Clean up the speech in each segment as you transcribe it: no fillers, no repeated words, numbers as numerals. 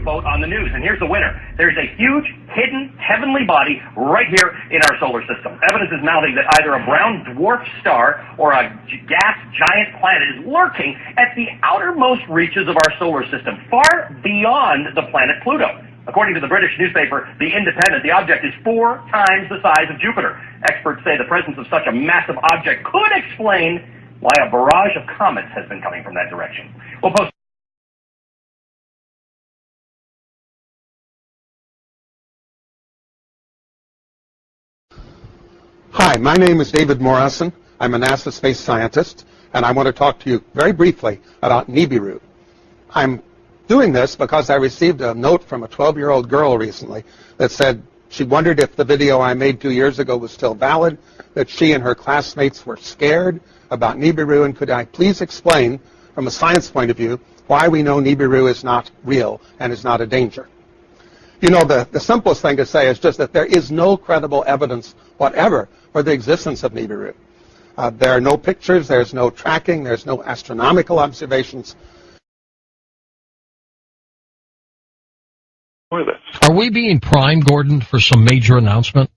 vote on the news. And here's the winner. There's a huge, hidden, heavenly body right here in our solar system. Evidence is mounting that either a brown dwarf star or a gas giant planet is lurking at the outermost reaches of our solar system, far beyond the planet Pluto. According to the British newspaper, The Independent, the object is 4 times the size of Jupiter. Experts say the presence of such a massive object could explain why a barrage of comets has been coming from that direction. We'll post Hi, my name is David Morrison. I'm a NASA space scientist, and I want to talk to you very briefly about Nibiru. I'm doing this because I received a note from a 12-year-old girl recently that said she wondered if the video I made 2 years ago was still valid, that she and her classmates were scared about Nibiru, and could I please explain, from a science point of view, why we know Nibiru is not real and is not a danger. You know, the simplest thing to say is just that there is no credible evidence whatever for the existence of Nibiru. There are no pictures, there's no tracking, there's no astronomical observations. Are we being primed, Gordon, for some major announcement?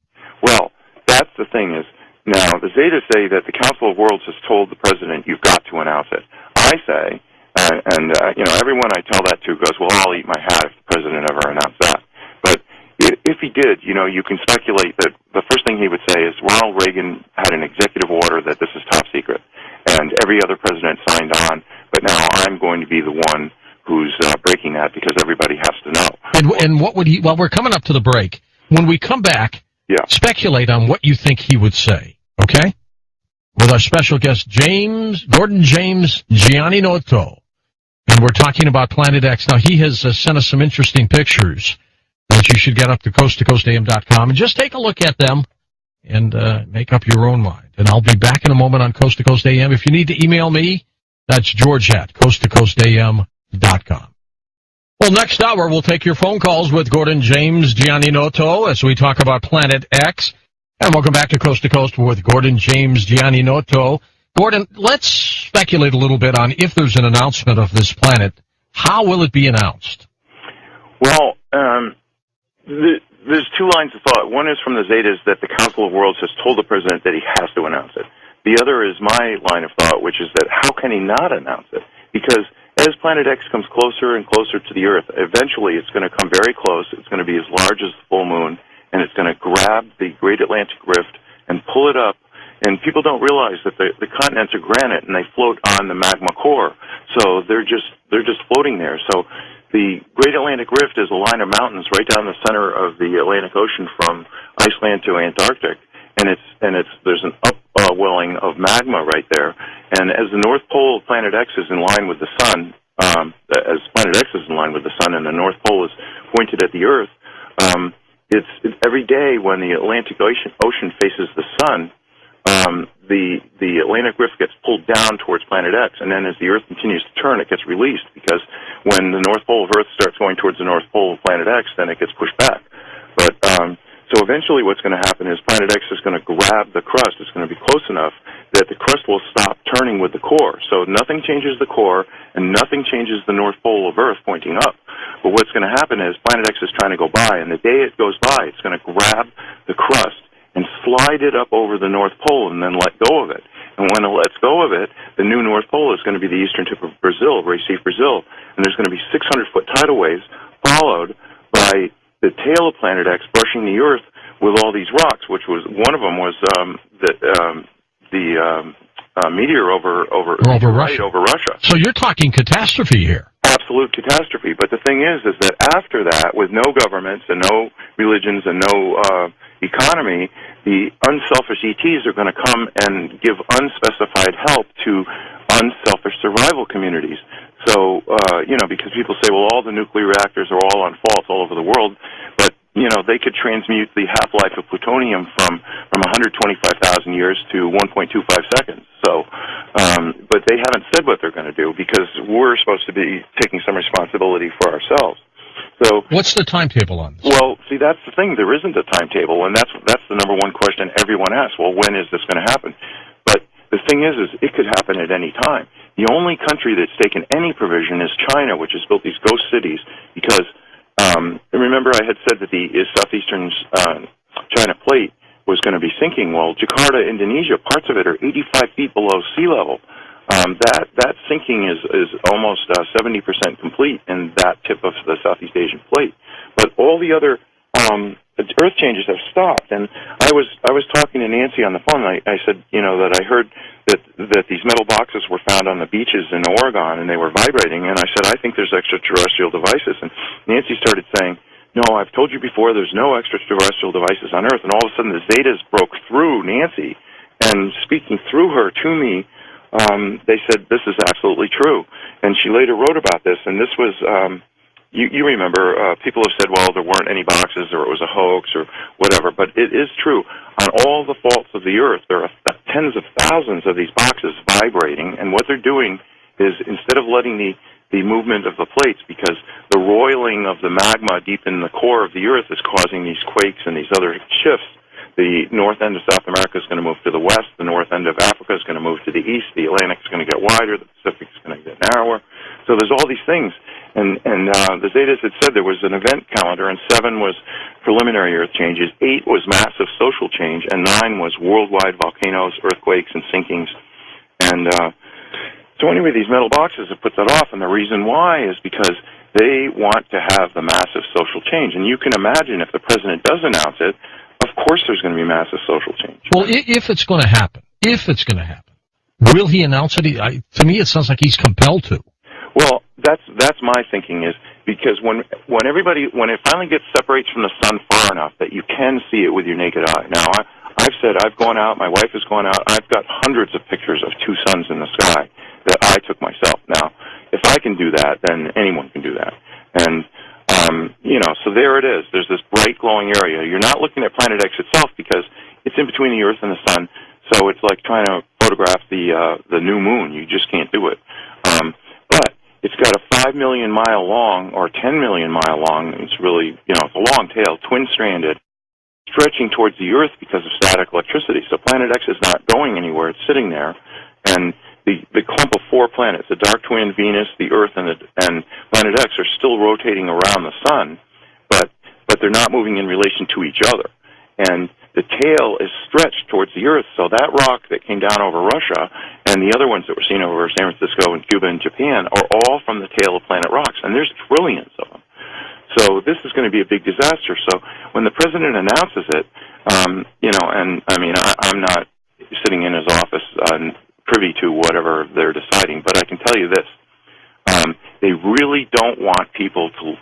Well, that's the thing is, now, the Zetas say that the Council of Worlds has told the president, you've got to announce it. I say, everyone I tell that to goes, well, I'll eat my hat if the president ever announced that. But if he did, you can speculate that the first thing he would say is Ronald Reagan had an executive order that this is top secret, and every other president signed on, but now I'm going to be the one who's breaking that because everybody has to know. And what would he, well, we're coming up to the break. When we come back, speculate on what you think he would say, okay? With our special guest, Gordon James Gianninoto. And we're talking about Planet X. Now, he has sent us some interesting pictures that you should get up to coasttocoastam.com and just take a look at them and make up your own mind. And I'll be back in a moment on Coast to Coast AM. If you need to email me, that's George at coasttocoastam.com. Well, next hour, we'll take your phone calls with Gordon James Gianninoto as we talk about Planet X. And welcome back to Coast with Gordon James Gianninoto. Gordon, let's speculate a little bit on if there's an announcement of this planet. How will it be announced? Well, there's 2 lines of thought. One is from the Zetas that the Council of Worlds has told the president that he has to announce it. The other is my line of thought, which is that how can he not announce it? Because as Planet X comes closer and closer to the Earth, eventually it's going to come very close. It's going to be as large as the full moon, and it's going to grab the Great Atlantic Rift and pull it up. And people don't realize that the continents are granite and they float on the magma core, so they're just floating there. So the Great Atlantic Rift is a line of mountains right down the center of the Atlantic Ocean from Iceland to Antarctic, and there's an upwelling of magma right there. And as the North Pole of Planet X is in line with the sun, as Planet X is in line with the sun, and the North Pole is pointed at the Earth, it's every day when the Atlantic Ocean faces the sun, the Atlantic Rift gets pulled down towards Planet X, and then as the Earth continues to turn, it gets released, because when the North Pole of Earth starts going towards the North Pole of Planet X, then it gets pushed back. But so eventually what's going to happen is Planet X is going to grab the crust. It's going to be close enough that the crust will stop turning with the core. So nothing changes the core, and nothing changes the North Pole of Earth pointing up. But what's going to happen is Planet X is trying to go by, and the day it goes by, it's going to grab the crust and slide it up over the North Pole and then let go of it. And when it lets go of it, the new North Pole is going to be the eastern tip of Brazil, Recife, Brazil. And there's going to be 600-foot tidal waves followed by the tail of Planet X brushing the Earth with all these rocks, which was one of them was the meteor over Russia. So you're talking catastrophe here. Absolute catastrophe. But the thing is that after that, with no governments and no religions and no economy, the unselfish ETs are going to come and give unspecified help to unselfish survival communities. So, because people say, well, all the nuclear reactors are all on fault all over the world, but, they could transmute the half-life of plutonium from 125,000 years to 1.25 seconds. So, but they haven't said what they're going to do because we're supposed to be taking some responsibility for ourselves. So, what's the timetable on this? Well, see, that's the thing. There isn't a timetable, and that's the number one question everyone asks. Well, when is this going to happen? But the thing is it could happen at any time. The only country that's taken any provision is China, which has built these ghost cities because remember I had said that the southeastern China plate was going to be sinking. Well, Jakarta, Indonesia, parts of it are 85 feet below sea level. That sinking is almost 70% complete in that tip of the Southeast Asian plate. But all the other earth changes have stopped. And I was talking to Nancy on the phone. And I said, that I heard that these metal boxes were found on the beaches in Oregon and they were vibrating. And I said, I think there's extraterrestrial devices. And Nancy started saying, no, I've told you before, there's no extraterrestrial devices on Earth. And all of a sudden the Zetas broke through Nancy, and speaking through her to me, they said, this is absolutely true. And she later wrote about this, and this was, you remember, people have said, well, there weren't any boxes, or it was a hoax, or whatever, but it is true. On all the faults of the Earth, there are tens of thousands of these boxes vibrating, and what they're doing is, instead of letting the movement of the plates, because the roiling of the magma deep in the core of the Earth is causing these quakes and these other shifts. The north end of South America is going to move to the west. The north end of Africa is going to move to the east. The Atlantic is going to get wider. The Pacific is going to get narrower. So there's all these things. And the Zetas had said there was an event calendar, and 7 was preliminary Earth changes, 8 was massive social change, and 9 was worldwide volcanoes, earthquakes, and sinkings. And so anyway, these metal boxes have put that off, and the reason why is because they want to have the massive social change. And you can imagine if the president does announce it, of course there's going to be massive social change. Well, if it's going to happen, will he announce it? To me, it sounds like he's compelled to. Well, that's my thinking, is because when it finally separates from the sun far enough that you can see it with your naked eye. Now, I've said I've gone out, my wife has gone out, I've got hundreds of pictures of two suns in the sky that I took myself. Now, if I can do that, then anyone can do that. And so there it is. There's this bright glowing area. You're not looking at Planet X itself because it's in between the Earth and the Sun, so it's like trying to photograph the new moon. You just can't do it. But it's got a 5 million mile long or 10 million mile long. It's really, it's a long tail, twin-stranded, stretching towards the Earth because of static electricity. So Planet X is not going anywhere. It's sitting there, and the clump of 4 planets, the dark twin, Venus, the Earth, and Planet X, are still rotating around the Sun, but they're not moving in relation to each other. And the tail is stretched towards the Earth, so that rock that came down over Russia and the other ones that were seen over San Francisco and Cuba and Japan are all from the tail of planet rocks, and there's trillions of them. So this is going to be a big disaster. So when the president announces it, and I mean, I'm not sitting in his office privy to whatever they're deciding, but I can tell you this. They really don't want people to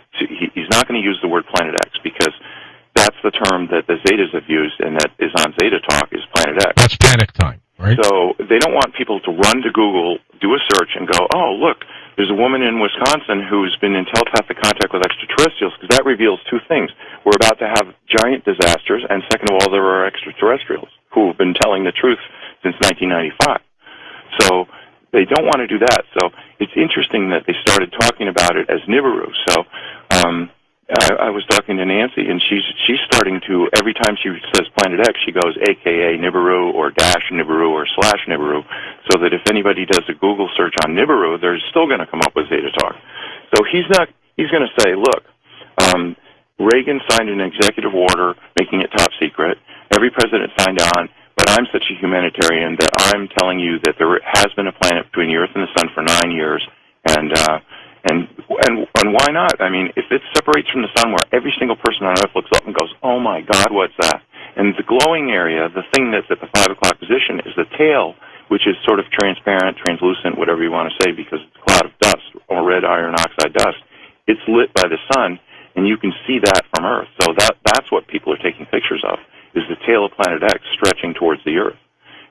he's not going to use the word Planet X because that's the term that the Zetas have used and that is on Zeta Talk is Planet X. That's panic time, right? So they don't want people to run to Google, do a search, and go, oh, look, there's a woman in Wisconsin who's been in telepathic contact with extraterrestrials, because that reveals two things. We're about to have giant disasters, and second of all, there are extraterrestrials who have been telling the truth since 1995. So they don't want to do that. So it's interesting that they started talking about it as Nibiru. So I was talking to Nancy, and she's starting to, every time she says Planet X, she goes AKA Nibiru or dash Nibiru or slash Nibiru, so that if anybody does a Google search on Nibiru, they're still going to come up with Zeta Talk. So he's going to say, look, Reagan signed an executive order making it top secret. Every president signed on. But I'm such a humanitarian that I'm telling you that there has been a planet between the Earth and the Sun for 9 years, and why not? I mean, if it separates from the Sun, where every single person on Earth looks up and goes, "Oh my God, what's that?" And the glowing area, the thing that's at the 5 o'clock position, is the tail, which is sort of transparent, translucent, whatever you want to say, because it's a cloud of dust or red iron oxide dust. It's lit by the Sun, and you can see that from Earth. So that's what people are taking pictures of. Is the tail of Planet X stretching towards the Earth.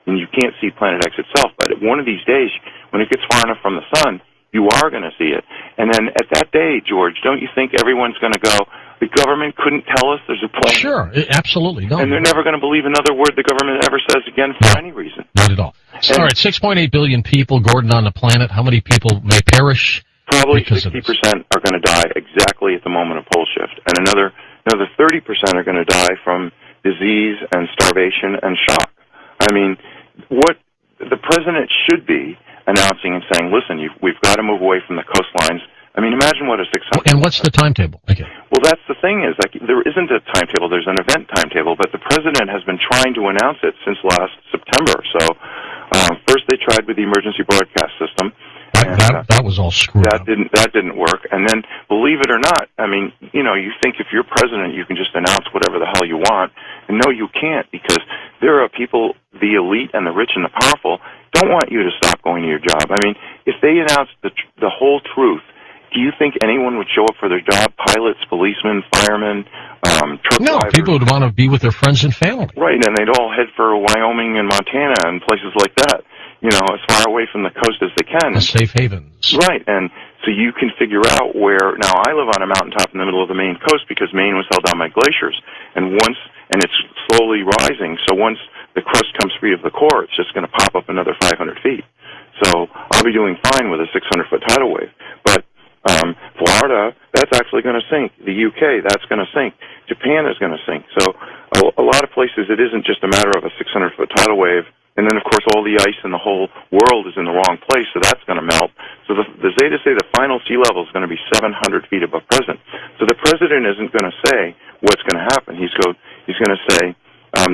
And you can't see Planet X itself, but one of these days, when it gets far enough from the Sun, you are going to see it. And then at that day, George, don't you think everyone's going to go, the government couldn't tell us there's a planet? Sure, absolutely. No. And they're never going to believe another word the government ever says again for any reason. Not at all. All right, 6.8 billion people, Gordon, on the planet. How many people may perish? Probably 60% are going to die exactly at the moment of pole shift. And another 30% are going to die from disease and starvation and shock. I mean, what the president should be announcing and saying, listen, we've got to move away from the coastlines. I mean, imagine what a 600... And what's the timetable? Okay. Well, that's the thing is, like, there isn't a timetable. There's an event timetable, but the president has been trying to announce it since last September. So first they tried with the emergency broadcast system. That was all screwed up. That didn't work. And then, believe it or not, I mean, you know, you think if you're president, you can just announce whatever the hell you want. And no, you can't, because there are people, the elite and the rich and the powerful, don't want you to stop going to your job. I mean, if they announced the whole truth, do you think anyone would show up for their job? Pilots, policemen, firemen, truck No, drivers? people would want to be with their friends and family. Right, and they'd all head for Wyoming and Montana and places like that, you know, as far away from the coast as they can. The safe havens. Right, and so you can figure out where... Now, I live on a mountaintop in the middle of the Maine coast because Maine was held down by glaciers, and it's slowly rising, so once the crust comes free of the core, it's just going to pop up another 500 feet. So I'll be doing fine with a 600-foot tidal wave. But Florida, that's actually going to sink. The UK, that's going to sink. Japan is going to sink. So a lot of places, it isn't just a matter of a 600-foot tidal wave. And then, of course, all the ice in the whole world is in the wrong place, so that's going to melt. So the Zetas say the final sea level is going to be 700 feet above present. So the president isn't going to say what's going to happen. He's going to say,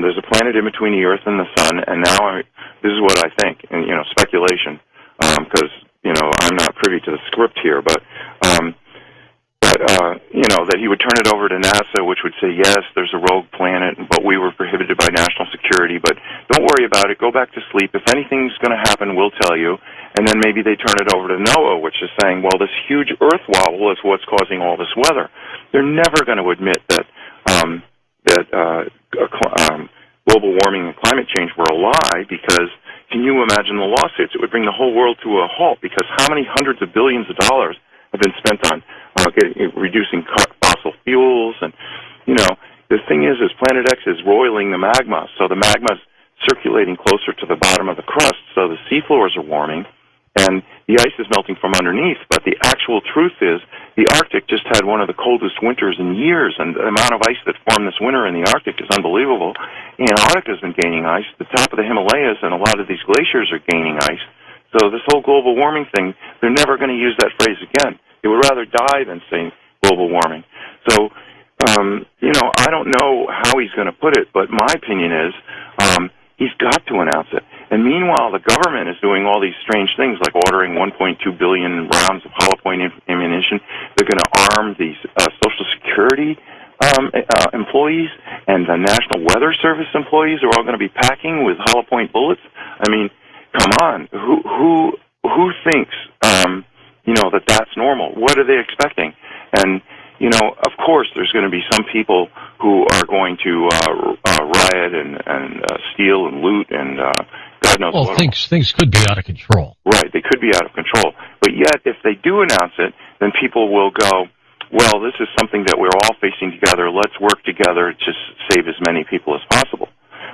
there's a planet in between the Earth and the Sun, and now this is what I think, and, you know, speculation, because, you know, I'm not privy to the script here, but you know, that he would turn it over to NASA, which would say, yes, there's a rogue planet, but we were prohibited by national security, but don't worry about it, go back to sleep. If anything's going to happen, we'll tell you. And then maybe they turn it over to NOAA, which is saying, well, this huge Earth wobble is what's causing all this weather. They're never going to admit that global warming and climate change were a lie, because can you imagine the lawsuits? It would bring the whole world to a halt, because how many hundreds of billions of dollars have been spent on reducing fossil fuels? And, you know, the thing is Planet X is roiling the magma, so the magma's circulating closer to the bottom of the crust, so the seafloors are warming, and the ice is melting from underneath. But the actual truth is the Arctic just had one of the coldest winters in years, and the amount of ice that formed this winter in the Arctic is unbelievable. Antarctica's been gaining ice. The top of the Himalayas and a lot of these glaciers are gaining ice. So this whole global warming thing, they're never going to use that phrase again. They would rather die than say global warming. So, you know, I don't know how he's going to put it, but my opinion is he's got to announce it. And meanwhile, the government is doing all these strange things, like ordering 1.2 billion rounds of hollow point ammunition. They're going to arm these Social Security employees, and the National Weather Service employees are all going to be packing with hollow point bullets. I mean, come on, who thinks you know, that's normal? What are they expecting? And, you know, of course there's going to be some people who are going to riot and steal and loot and God knows what. Well, things could be out of control. Right, they could be out of control. But yet, if they do announce it, then people will go, well, this is something that we're all facing together. Let's work together to save as many people as possible.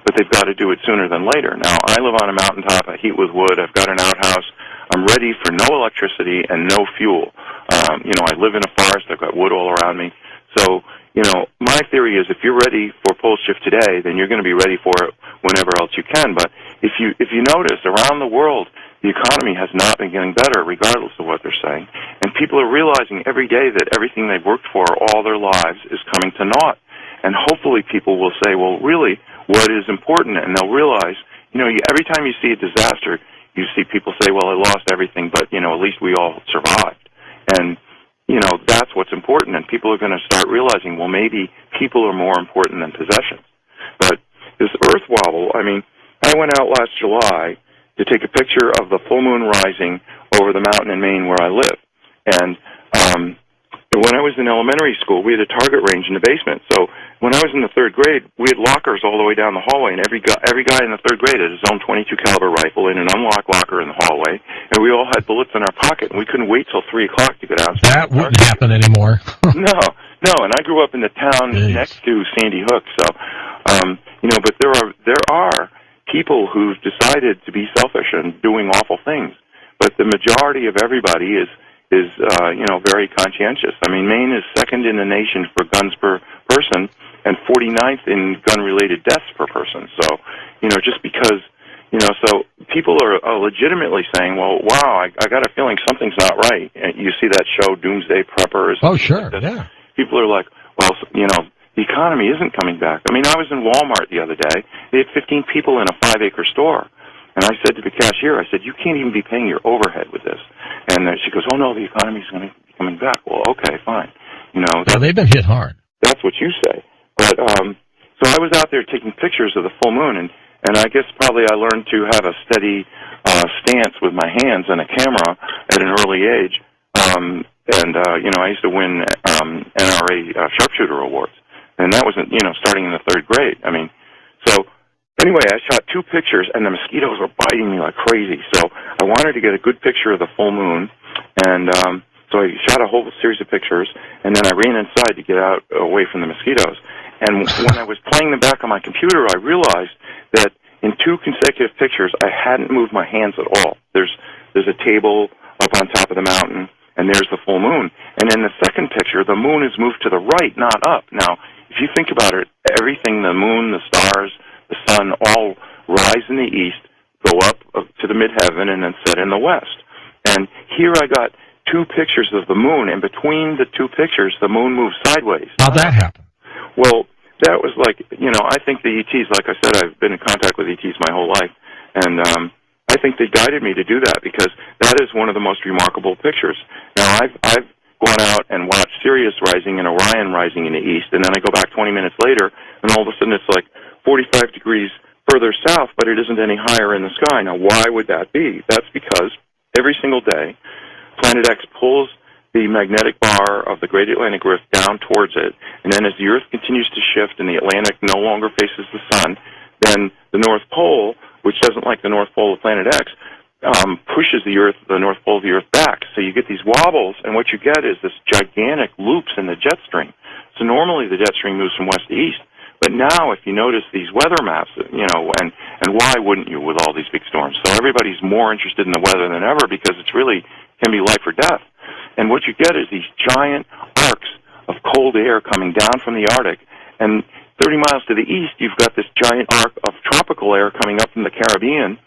But they've got to do it sooner than later. Now, I live on a mountaintop. I heat with wood. I've got an outhouse. I'm ready for no electricity and no fuel. You know, I live in a forest. I've got wood all around me. So, you know, my theory is if you're ready for pole shift today, then you're going to be ready for it whenever else you can. But if you notice, around the world, the economy has not been getting better, regardless of what they're saying. And people are realizing every day that everything they've worked for all their lives is coming to naught. And hopefully people will say, well, really, what is important? And they'll realize, you know, every time you see a disaster, you see people say, well, I lost everything, but, you know, at least we all survived. And, you know, that's what's important. And people are going to start realizing, well, maybe people are more important than possessions. But this Earth wobble, I mean, I went out last July to take a picture of the full moon rising over the mountain in Maine where I live. And when I was in elementary school, we had a target range in the basement. So when I was in the third grade, we had lockers all the way down the hallway, and every guy in the third grade had his own .22 caliber rifle in an unlocked locker in the hallway, and we all had bullets in our pocket, and we couldn't wait till 3 o'clock to get out. That wouldn't happen anymore. No, and I grew up in the town next to Sandy Hook, so you know. But there are people who've decided to be selfish and doing awful things, but the majority of everybody is you know, very conscientious. I mean, Maine is second in the nation for guns per person and 49th in gun-related deaths per person. So, you know, just because, So people are legitimately saying, well, wow, I got a feeling something's not right. And you see that show, Doomsday Preppers. Oh, sure, yeah. People are like, well, the economy isn't coming back. I mean, I was in Walmart the other day. They had 15 people in a 5-acre store. And I said to the cashier, I said, you can't even be paying your overhead with this. And she goes, oh, no, the economy's going to be coming back. Well, okay, fine. They've been hit hard. That's what you say. But so I was out there taking pictures of the full moon, and I guess probably I learned to have a steady stance with my hands and a camera at an early age. I used to win NRA sharpshooter awards. And that was, starting in the 3rd grade. I mean, so anyway, I shot 2 pictures, and the mosquitoes were biting me like crazy. So I wanted to get a good picture of the full moon, and so I shot a whole series of pictures, and then I ran inside to get out away from the mosquitoes. And when I was playing them back on my computer, I realized that in 2 consecutive pictures, I hadn't moved my hands at all. There's a table up on top of the mountain, and there's the full moon. And in the second picture, the moon is moved to the right, not up. Now, if you think about it, everything, the moon, the stars, the sun, all rise in the east, go up to the midheaven, and then set in the west. And here I got 2 pictures of the moon, and between the 2 pictures, the moon moves sideways. How'd that happen? Well, that was like, I think the ETs, like I said, I've been in contact with ETs my whole life, and I think they guided me to do that because that is one of the most remarkable pictures. Now, I've gone out and watched Sirius rising and Orion rising in the east, and then I go back 20 minutes later, and all of a sudden it's like 45 degrees further south, but it isn't any higher in the sky. Now, why would that be? That's because every single day, Planet X pulls the magnetic bar of the Great Atlantic Rift down towards it, and then as the Earth continues to shift and the Atlantic no longer faces the sun, then the North Pole, which doesn't like the North Pole of Planet X, pushes the North Pole of the Earth back. So you get these wobbles, and what you get is this gigantic loops in the jet stream. So normally the jet stream moves from west to east, but now if you notice these weather maps, and why wouldn't you with all these big storms? So everybody's more interested in the weather than ever because it's really can be life or death. And what you get is these giant arcs of cold air coming down from the Arctic, and 30 miles to the east, you've got this giant arc of tropical air coming up from the Caribbean,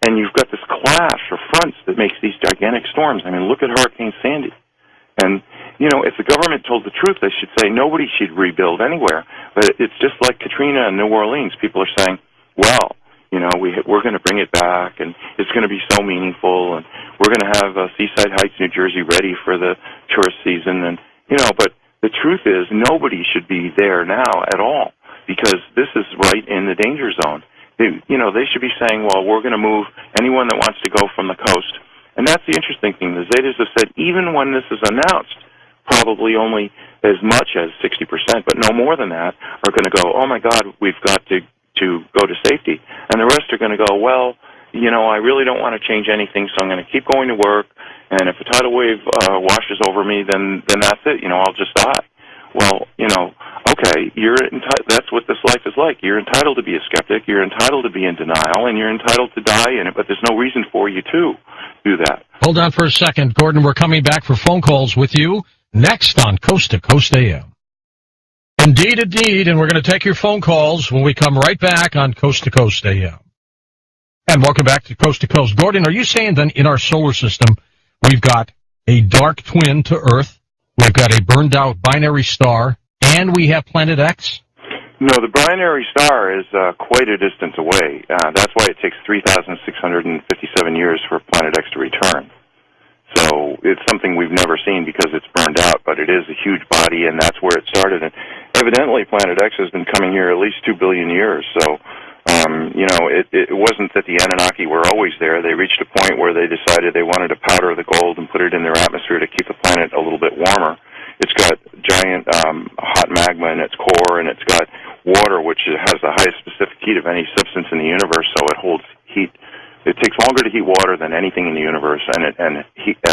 and you've got this clash of fronts that makes these gigantic storms. I mean, look at Hurricane Sandy. And, if the government told the truth, they should say nobody should rebuild anywhere. But it's just like Katrina and New Orleans. People are saying, well, we're going to bring it back, and it's going to be so meaningful, and we're going to have Seaside Heights, New Jersey, ready for the tourist season. And, but the truth is nobody should be there now at all because this is right in the danger zone. They should be saying, well, we're going to move anyone that wants to go from the coast. And that's the interesting thing. The Zetas have said even when this is announced, probably only as much as 60%, but no more than that, are going to go, oh, my God, we've got to go to safety. And the rest are going to go, well, I really don't want to change anything, so I'm going to keep going to work, and if a tidal wave washes over me, then that's it. I'll just die. Well, okay, that's what this life is like. You're entitled to be a skeptic. You're entitled to be in denial, and you're entitled to die in it, but there's no reason for you to do that. Hold on for a second, Gordon. We're coming back for phone calls with you next on Coast to Coast AM. Indeed, and we're going to take your phone calls when we come right back on Coast to Coast AM. And welcome back to Coast. Gordon, are you saying then in our solar system we've got a dark twin to Earth, we've got a burned-out binary star, and we have Planet X? No, the binary star is quite a distance away. That's why it takes 3,657 years for Planet X to return. So it's something we've never seen because it's burned out, but it is a huge body, and that's where it started. And evidently, Planet X has been coming here at least 2 billion years. So, it wasn't that the Anunnaki were always there. They reached a point where they decided they wanted to powder the gold and put it in their atmosphere to keep the planet a little bit warmer. It's got giant hot magma in its core, and it's got water, which has the highest specific heat of any substance in the universe, so it holds heat. It takes longer to heat water than anything in the universe, and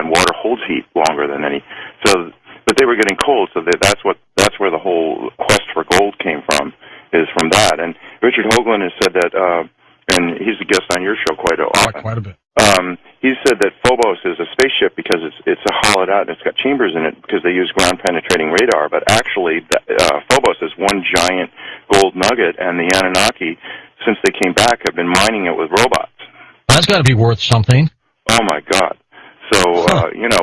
water holds heat longer than any. So, but they were getting cold, so that's where the whole quest for gold came from, is from that. And Richard Hoagland has said that, and he's a guest on your show quite often. Quite a bit. He said that Phobos is a spaceship because it's hollowed out and it's got chambers in it because they use ground-penetrating radar. But actually, Phobos is one giant gold nugget, and the Anunnaki since they came back, have been mining it with robots. That's got to be worth something. Oh my God! So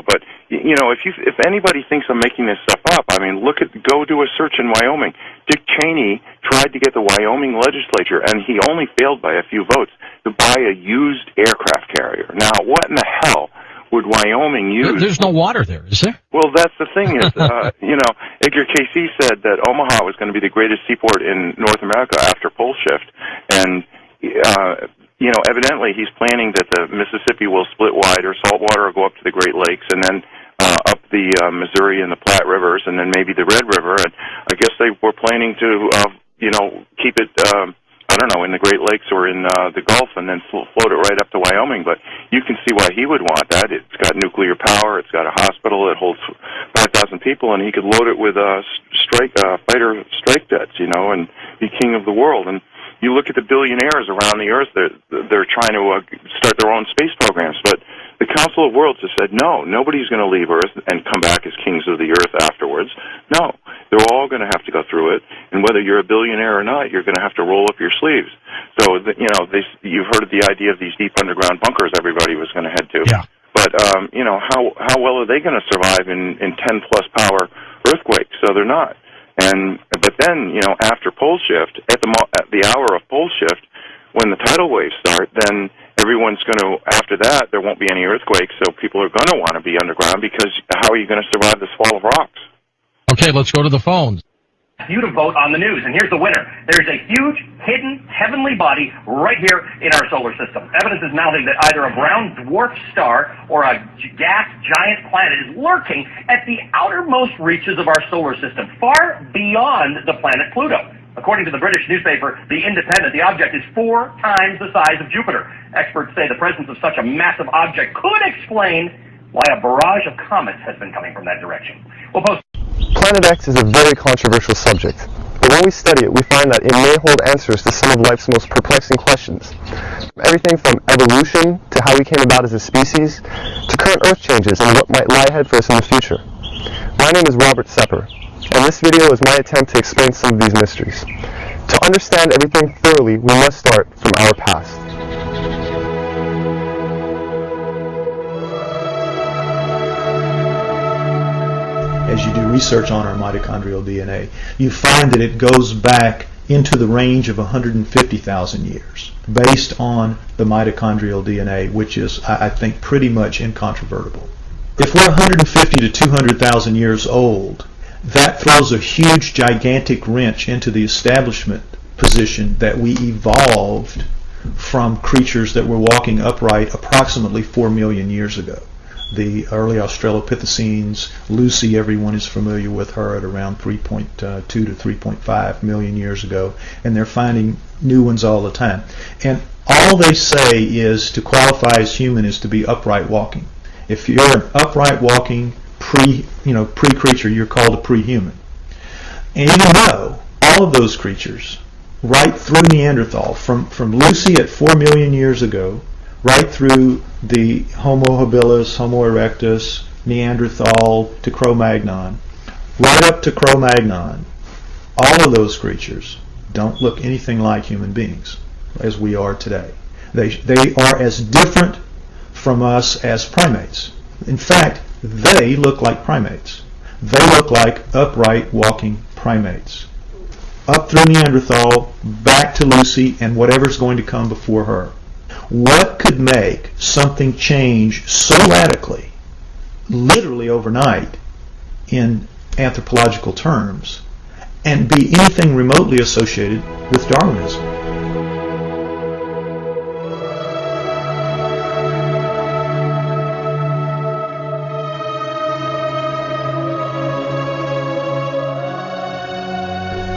but if anybody thinks I'm making this stuff up, I mean, go do a search in Wyoming. Dick Cheney tried to get the Wyoming legislature, and he only failed by a few votes, to buy a used aircraft carrier. Now, what in the hell would Wyoming use? There's no water there, is there? Well, that's the thing is, Edgar Cayce said that Omaha was going to be the greatest seaport in North America after pole shift, and evidently he's planning that the Mississippi will split wide, or saltwater will go up to the Great Lakes, and then up the Missouri and the Platte Rivers, and then maybe the Red River. And I guess they were planning to, keep it, in the Great Lakes or in the Gulf, and then float it right up to Wyoming. But you can see why he would want that. It's got nuclear power. It's got a hospital. It holds 5,000 people, and he could load it with fighter strike jets, and be king of the world. And you look at the billionaires around the earth, they're trying to start their own space programs, but the Council of Worlds has said, no, nobody's going to leave Earth and come back as kings of the earth afterwards. No, they're all going to have to go through it, and whether you're a billionaire or not, you're going to have to roll up your sleeves. So, you've heard of the idea of these deep underground bunkers everybody was going to head to. Yeah. But, how well are they going to survive in 10-plus power earthquakes? So they're not. But then, after pole shift, at the hour of pole shift, when the tidal waves start, then everyone's going to, after that, there won't be any earthquakes, so people are going to want to be underground, because how are you going to survive this fall of rocks? Okay, let's go to the phones. You to vote on the news, and here's the winner. There's a huge, hidden, heavenly body right here in our solar system. Evidence is mounting that either a brown dwarf star or a gas giant planet is lurking at the outermost reaches of our solar system, far beyond the planet Pluto. According to the British newspaper The Independent, the object is 4 times the size of Jupiter. Experts say the presence of such a massive object could explain why a barrage of comets has been coming from that direction. We'll post. Planet X is a very controversial subject, but when we study it, we find that it may hold answers to some of life's most perplexing questions. Everything from evolution to how we came about as a species, to current Earth changes and what might lie ahead for us in the future. My name is Robert Sepper, and this video is my attempt to explain some of these mysteries. To understand everything thoroughly, we must start from our past. As you do research on our mitochondrial DNA, you find that it goes back into the range of 150,000 years, based on the mitochondrial DNA, which is, I think, pretty much incontrovertible. If we're 150 to 200,000 years old, that throws a huge, gigantic wrench into the establishment position that we evolved from creatures that were walking upright approximately 4 million years ago. The early Australopithecines, Lucy, everyone is familiar with her, at around 3.2 to 3.5 million years ago, and they're finding new ones all the time. And all they say is to qualify as human is to be upright walking. If you're an upright walking pre-creature, you're called a pre-human. And even though all of those creatures, right through Neanderthal, from Lucy at 4 million years ago, right through the Homo habilis, Homo erectus, Neanderthal to Cro-Magnon, right up to Cro-Magnon, all of those creatures don't look anything like human beings as we are today. They are as different from us as primates. In fact, they look like primates. They look like upright walking primates. Up through Neanderthal, back to Lucy, and whatever's going to come before her. What could make something change so radically, literally overnight, in anthropological terms, and be anything remotely associated with Darwinism?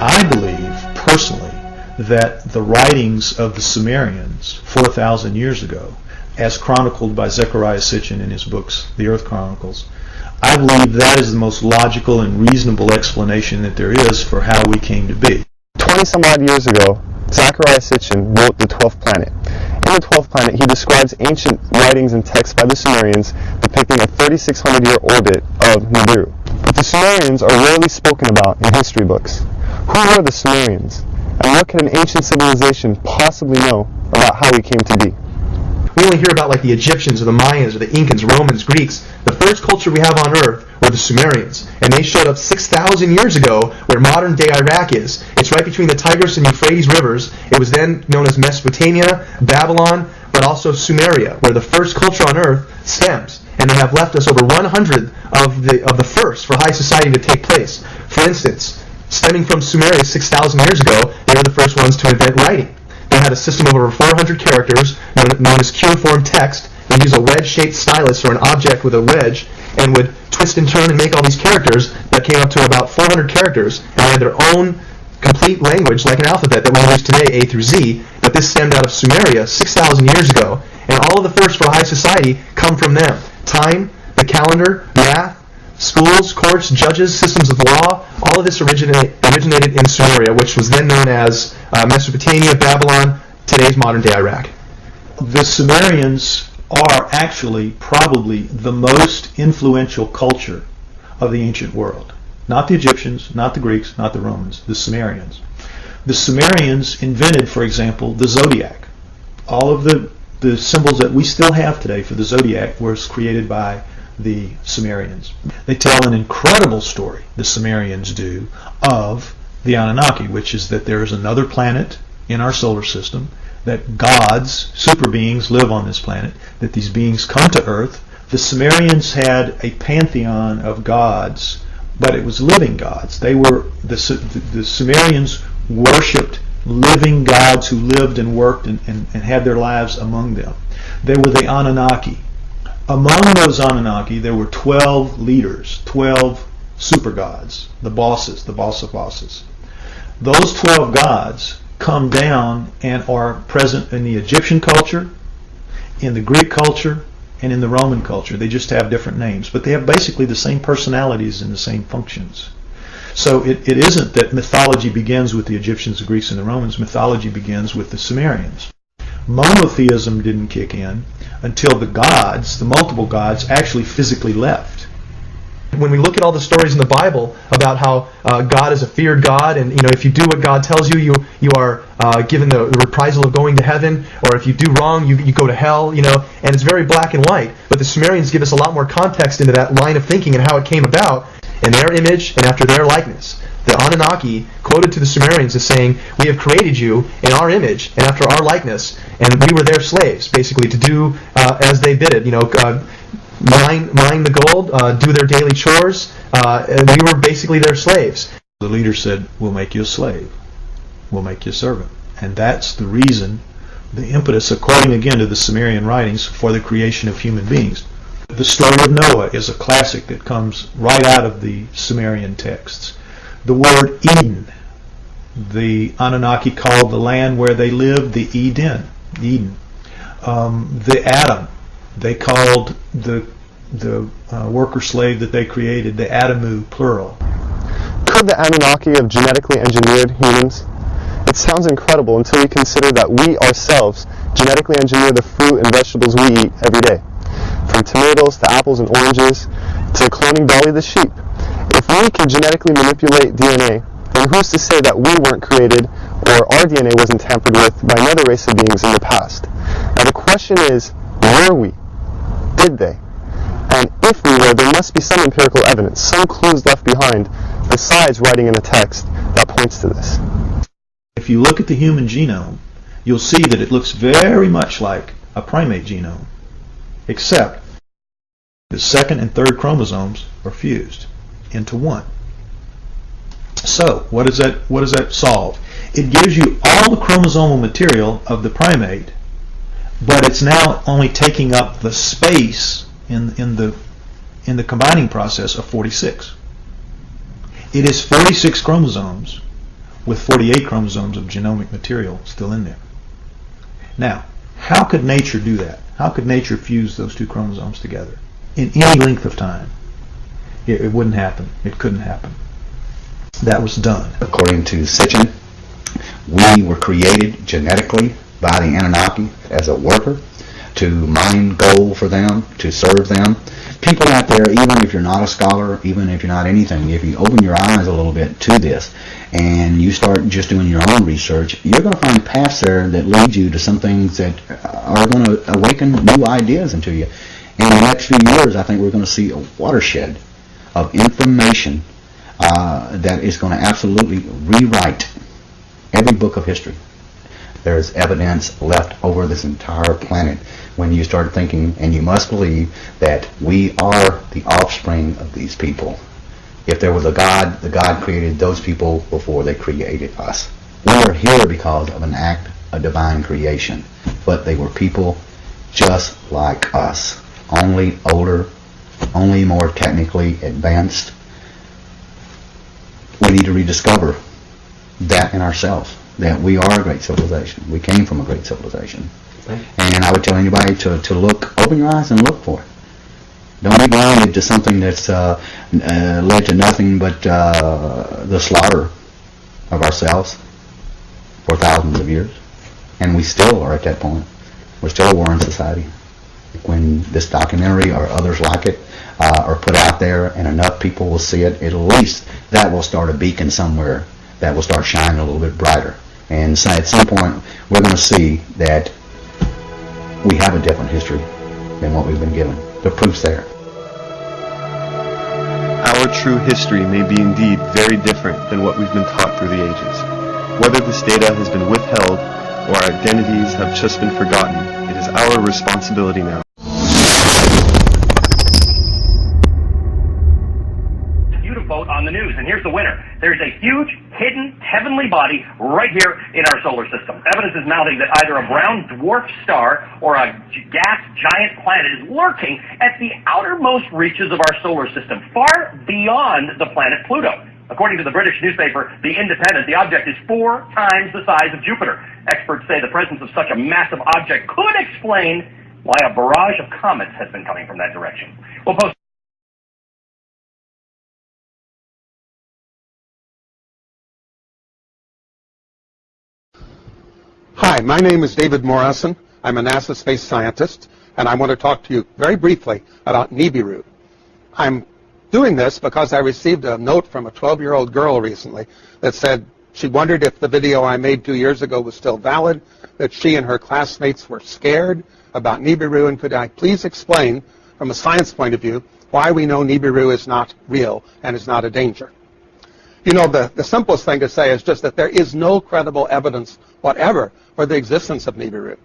I believe, personally, that the writings of the Sumerians 4,000 years ago, as chronicled by Zechariah Sitchin in his books, The Earth Chronicles, I believe that is the most logical and reasonable explanation that there is for how we came to be. 20-some odd years ago, Zechariah Sitchin wrote The 12th Planet. In The 12th Planet, he describes ancient writings and texts by the Sumerians depicting a 3,600-year orbit of Nibiru. But the Sumerians are rarely spoken about in history books. Who were the Sumerians? And what can an ancient civilization possibly know about how we came to be? We only hear about like the Egyptians or the Mayans or the Incans, Romans, Greeks. The first culture we have on Earth were the Sumerians, and they showed up 6,000 years ago where modern-day Iraq is. It's right between the Tigris and Euphrates rivers. It was then known as Mesopotamia, Babylon, but also Sumeria, where the first culture on Earth stems. And they have left us over 100 of the first for high society to take place. For instance, stemming from Sumeria 6,000 years ago, they were the first ones to invent writing. They had a system of over 400 characters known as cuneiform text. They'd use a wedge-shaped stylus or an object with a wedge and would twist and turn and make all these characters that came up to about 400 characters, and they had their own complete language like an alphabet that we use today, A through Z, but this stemmed out of Sumeria 6,000 years ago, and all of the first for high society come from them. Time, the calendar, math, schools, courts, judges, systems of law, all of this originated in Sumeria, which was then known as Mesopotamia, Babylon, today's modern-day Iraq. The Sumerians are actually probably the most influential culture of the ancient world. Not the Egyptians, not the Greeks, not the Romans, the Sumerians. The Sumerians invented, for example, the zodiac. All of the symbols that we still have today for the zodiac was created by the Sumerians. They tell an incredible story, the Sumerians do, of the Anunnaki, which is that there is another planet in our solar system, that gods, super beings, live on this planet, that these beings come to Earth. The Sumerians had a pantheon of gods, but it was living gods. They were the Sumerians worshipped living gods who lived and worked and had their lives among them. They were the Anunnaki. Among those Anunnaki, there were 12 leaders, 12 super gods, the bosses, the boss of bosses. Those 12 gods come down and are present in the Egyptian culture, in the Greek culture, and in the Roman culture. They just have different names, but they have basically the same personalities and the same functions. So it isn't that mythology begins with the Egyptians, the Greeks, and the Romans. Mythology begins with the Sumerians. Monotheism didn't kick in until the gods, the multiple gods, actually physically left. When we look at all the stories in the Bible about how God is a feared God, and if you do what God tells you, you are given the reprisal of going to heaven, or if you do wrong, you go to hell, and it's very black and white. But the Sumerians give us a lot more context into that line of thinking and how it came about in their image and after their likeness. The Anunnaki, quoted to the Sumerians, as saying, "We have created you in our image and after our likeness, and we were their slaves," basically, to do as they bid it. Mine the gold, do their daily chores. And we were basically their slaves. The leader said, "We'll make you a slave. We'll make you a servant." And that's the reason, the impetus, according again to the Sumerian writings, for the creation of human beings. The story of Noah is a classic that comes right out of the Sumerian texts. The word Eden, the Anunnaki called the land where they lived the Eden. The Adam, they called the worker slave that they created the Adamu, plural. Could the Anunnaki have genetically engineered humans? It sounds incredible until we consider that we ourselves genetically engineer the fruit and vegetables we eat every day. From tomatoes to apples and oranges to cloning Dolly the sheep. If we can genetically manipulate DNA, then who's to say that we weren't created or our DNA wasn't tampered with by another race of beings in the past? Now the question is, were we? Did they? And if we were, there must be some empirical evidence, some clues left behind, besides writing in a text that points to this. If you look at the human genome, you'll see that it looks very much like a primate genome, except the second and third chromosomes are fused into one. So, what does that solve? It gives you all the chromosomal material of the primate, but it's now only taking up the space in the combining process of 46. It is 46 chromosomes with 48 chromosomes of genomic material still in there. Now, how could nature do that? How could nature fuse those two chromosomes together in any length of time? It wouldn't happen. It couldn't happen. That was done. According to Sitchin, we were created genetically by the Anunnaki as a worker to mine gold for them, to serve them. people out there, even if you're not a scholar, even if you're not anything, if you open your eyes a little bit to this and you start just doing your own research, you're going to find paths there that lead you to some things that are going to awaken new ideas into you. In the next few years, I think we're going to see a watershed of information that is going to absolutely rewrite every book of history. There's evidence left over this entire planet when you start thinking, and you must believe that we are the offspring of these people. If there was a God, the God created those people before they created us. We are here because of an act of divine creation, but they were people just like us, only older, only more technically advanced. We need to rediscover that in ourselves, that we are a great civilization. We came from a great civilization. And I would tell anybody to look, open your eyes and look for it. Don't be blinded to something that's led to nothing but the slaughter of ourselves for thousands of years. And we still are at that point. We're still a warring society. When this documentary or others like it are put out there and enough people will see it, at least that will start a beacon somewhere that will start shining a little bit brighter. And so at some point, we're going to see that we have a different history than what we've been given. The proof's there. Our true history may be indeed very different than what we've been taught through the ages. Whether this data has been withheld or our identities have just been forgotten, it is our responsibility now. Vote on the news, and here's the winner. There's a huge hidden heavenly body right here in our solar system. Evidence is mounting that either a brown dwarf star or a gas giant planet is lurking at the outermost reaches of our solar system, far beyond the planet Pluto. According to the British newspaper The Independent, the object is 4 times the size of Jupiter. Experts say the presence of such a massive object could explain why a barrage of comets has been coming from that direction. We'll post Hi, my name is David Morrison. I'm a NASA space scientist, and I want to talk to you very briefly about Nibiru. I'm doing this because I received a note from a 12-year-old girl recently that said she wondered if the video I made 2 years ago was still valid, that she and her classmates were scared about Nibiru, and could I please explain, from a science point of view, why we know Nibiru is not real and is not a danger. You know, the simplest thing to say is just that there is no credible evidence whatever for the existence of Nibiru.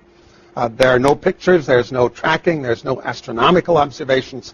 There are no pictures, there's no tracking, there's no astronomical observations.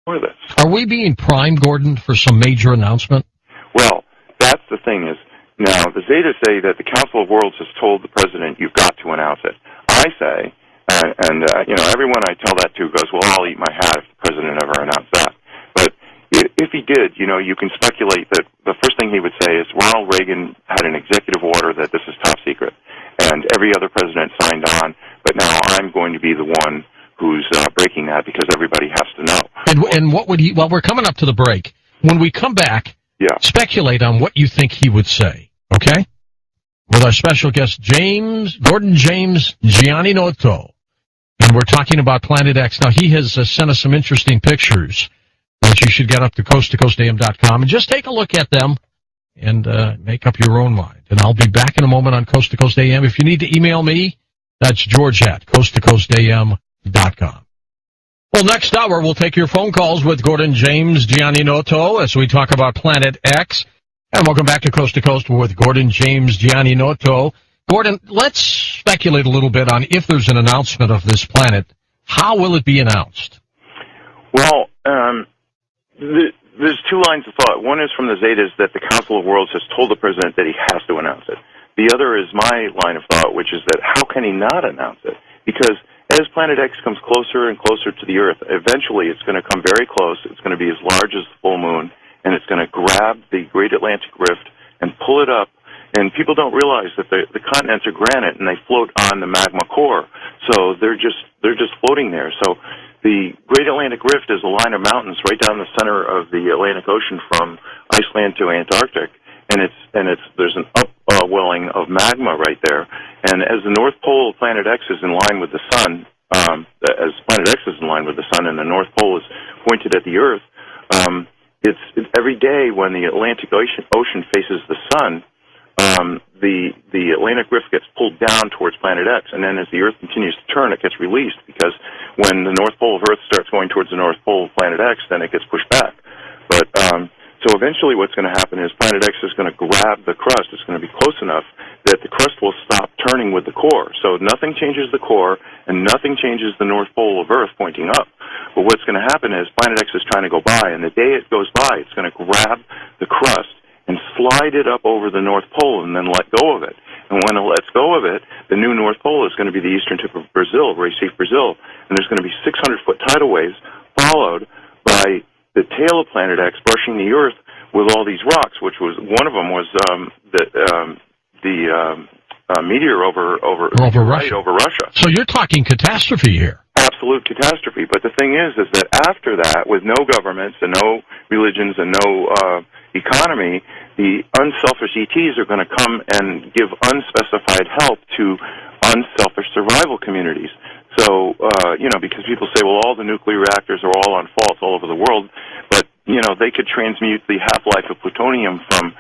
Are we being primed, Gordon, for some major announcement? Well, that's the thing is, now, the Zetas say that the Council of Worlds has told the president, you've got to announce it. I say, everyone I tell that to goes, well, I'll eat my hat if the president ever announced that. But if he did, you can speculate that the first thing he would say is Ronald Reagan had an executive order that this is top secret, and every other president signed on, but now I'm going to be the one who's breaking that because everybody has to know. And what would he, well, we're coming up to the break. When we come back, speculate on what you think he would say, okay? With our special guest, Gordon James Gianninoto. And we're talking about Planet X. Now, he has sent us some interesting pictures that you should get up to coasttocoastam.com and just take a look at them and make up your own mind. And I'll be back in a moment on Coast to Coast AM. If you need to email me, that's George at coasttocoastam.com. Well, next hour, we'll take your phone calls with Gordon James Gianninoto as we talk about Planet X. And welcome back to Coast with Gordon James Gianninoto. Gordon, let's speculate a little bit on if there's an announcement of this planet. How will it be announced? Well, there's 2 lines of thought. One is from the Zetas that the Council of Worlds has told the president that he has to announce it. The other is my line of thought, which is that how can he not announce it? Because as Planet X comes closer and closer to the Earth, eventually it's going to come very close. It's going to be as large as the full moon, and it's going to grab the Great Atlantic Rift and pull it up. And people don't realize that the continents are granite and they float on the magma core, so they're just floating there. So the Great Atlantic Rift is a line of mountains right down the center of the Atlantic Ocean from Iceland to Antarctic, and there's an upwelling of magma right there. And as the North Pole of Planet X is in line with the sun, as planet X is in line with the sun and the North Pole is pointed at the Earth, it's every day when the Atlantic Ocean faces the sun, the Atlantic Rift gets pulled down towards planet X, and then as the Earth continues to turn, it gets released, because when the North Pole of Earth starts going towards the North Pole of planet X, then it gets pushed back. But so eventually what's going to happen is planet X is going to grab the crust. It's going to be close enough that the crust will stop turning with the core. So nothing changes the core, and nothing changes the North Pole of Earth pointing up. But what's going to happen is planet X is trying to go by, and the day it goes by, it's going to grab the crust and slide it up over the North Pole and then let go of it. And when it lets go of it, the new North Pole is going to be the eastern tip of Brazil, Recife, Brazil. And there's going to be 600-foot tidal waves followed by the tail of planet X brushing the Earth with all these rocks, which was one of them was the meteor over Russia. So you're talking catastrophe here. Absolute catastrophe. But the thing is that after that, with no governments and no religions and no economy, the unselfish ETs are going to come and give unspecified help to unselfish survival communities. So, because people say, well, all the nuclear reactors are all on faults all over the world, but, they could transmute the half-life of plutonium from